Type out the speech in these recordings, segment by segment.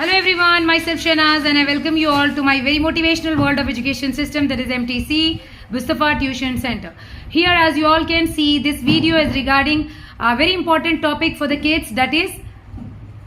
Hello everyone, myself Shanaz and I welcome you all to my very motivational world of education system, that is MTC-Mustafa Tuition Center. Here, as you all can see, this video is regarding a very important topic for the kids, that is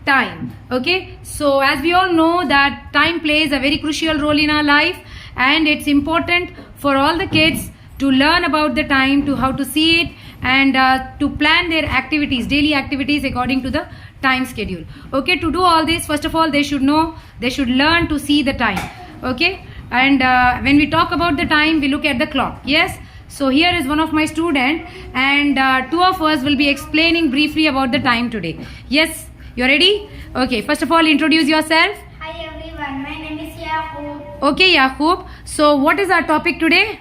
time. Okay, so as we all know that time plays a very crucial role in our life, and it's important for all the kids to learn about the time, to how to see it, and to plan their activities, daily activities according to the time schedule. Okay, to do all this, first of all they should learn to see the time. Okay, and when we talk about the time, we look at the clock. Yes, so here is one of my student, and two of us will be explaining briefly about the time today. Yes, you are ready? Okay, first of all introduce yourself. Hi everyone, my name is Yaqub. Okay, Yaqub, so what is our topic today?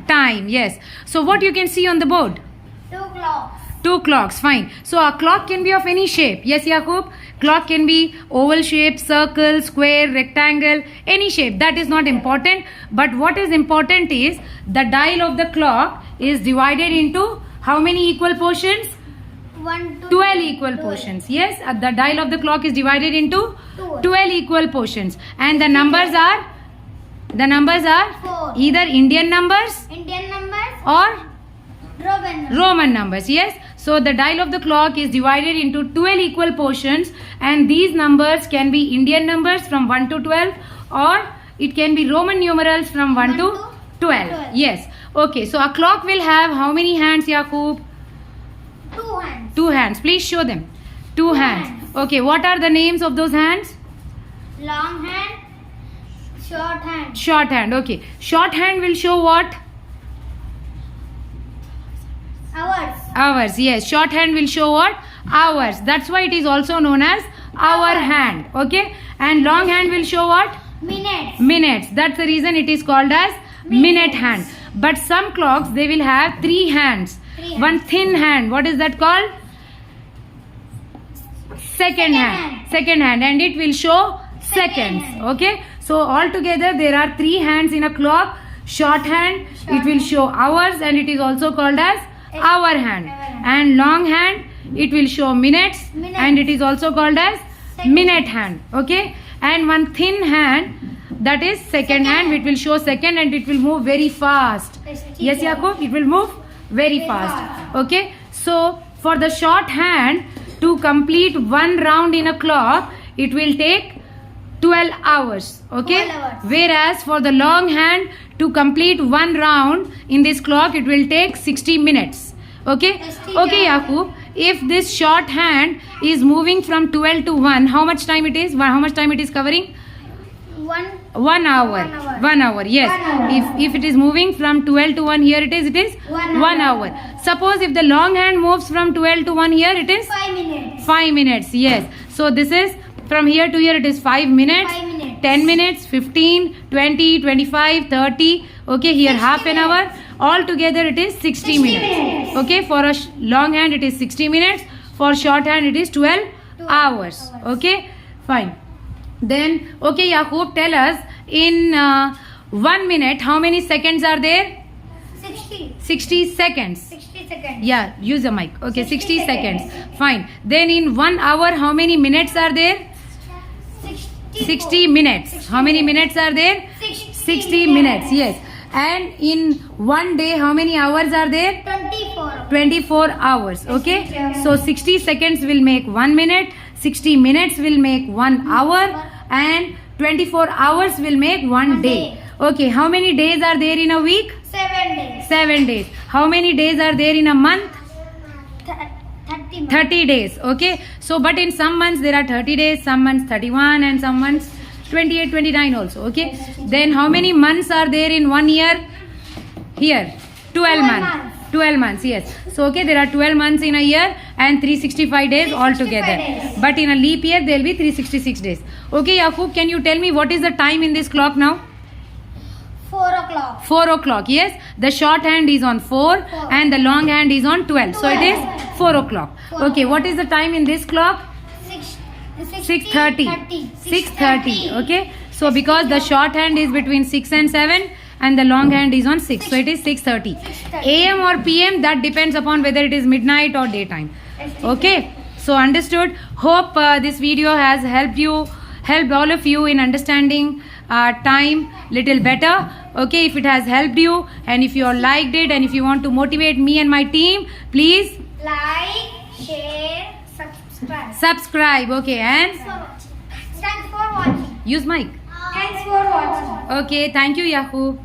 Time, yes. So what you can see on the board? 2 clocks. 2 clocks, fine. So a clock can be of any shape. Yes, Yaqub? Clock can be oval shape, circle, square, rectangle, any shape. That is not important. But what is important is the dial of the clock is divided into how many equal portions? 12 equal portions. Yes, the dial of the clock is divided into 12 equal portions. And the numbers are? The numbers are 4. either Indian numbers or Roman numbers. Yes, so the dial of the clock is divided into 12 equal portions, and these numbers can be Indian numbers from 1 to 12, or it can be Roman numerals from 1 to 12. Yes, okay, so a clock will have how many hands, Yaqub? 2 hands. 2 hands. Please show them. 2 hands. Okay, what are the names of those hands? Long hand, short hand. Short hand. Okay, short hand will show what? Hours. Yes, short hand will show what? Hours. That's why it is also known as hour hand. Okay, and long hand will show what? Minutes. That's the reason it is called as minute hand. But some clocks, they will have 3 hands. One thin hand. What is that called? Second hand, and it will show seconds. Okay, so altogether there are 3 hands in a clock. Short hand, it will show hours, and it is also called as hour hand. And long hand, it will show minutes, and it is also called as minute hand. Okay, and one thin hand, that is second hand, which will show second, and it will move very fast. Yes, Yaqub, it will move very fast. Okay, so for the short hand to complete one round in a clock, it will take 12 hours. Okay, whereas for the long hand to complete one round in this clock, it will take 60 minutes. Okay, Yaqub, if this short hand is moving from 12 to 1, how much time it is? How much time it is covering? 1 hour. 1 hour. Yes, if it is moving from 12 to 1, here it is 1 hour. Suppose if the long hand moves from 12 to 1, here it is 5 minutes. 5 minutes. Yes, so this is from here to here, it is 5 minutes, 10 minutes, 15, 20, 25, 30. Okay, here half an hour. All together it is 60 minutes. Okay, for a long hand it is 60 minutes. For short hand it is 12 hours. Okay, fine. Then, okay, Yaqub, tell us in 1 minute how many seconds are there? 60 seconds. 60 seconds. Yeah, use the mic. Okay, 60 seconds. Fine. Then in 1 hour, how many minutes are there? 60 minutes. How many minutes are there? 60 minutes. Yes. And in 1 day, how many hours are there? 24 hours. Okay. So 60 seconds will make 1 minute. 60 minutes will make 1 hour. And 24 hours will make 1 day. Okay. How many days are there in a week? 7 days. 7 days. How many days are there in a month? 30 days. Okay, so but in some months there are 30 days, some months 31, and some months 28, 29 also. Okay, then how many months are there in 1 year? Here 12 months. 12 months. Yes, so okay, there are 12 months in a year and 365 days altogether. But in a leap year there will be 366 days. Okay, Yaqub, can you tell me what is the time in this clock now? 4 o'clock. 4 o'clock. Yes, the short hand is on 4 and the long hand is on 12. So it is 4 o'clock. Okay, what is the time in this clock? 6:30. 6:30. Okay, so because the short hand is between 6 and 7 and the long hand is on 6, so it is 6:30. AM or PM, that depends upon whether it is midnight or daytime. Okay, So understood. Hope this video has helped all of you in understanding time little better. Okay, if it has helped you, and if you all liked it, and if you want to motivate me and my team, please Like, share, subscribe. subscribe. Okay, and Thanks for watching. use mic. Thanks for watching. Okay, thank you, Yahoo.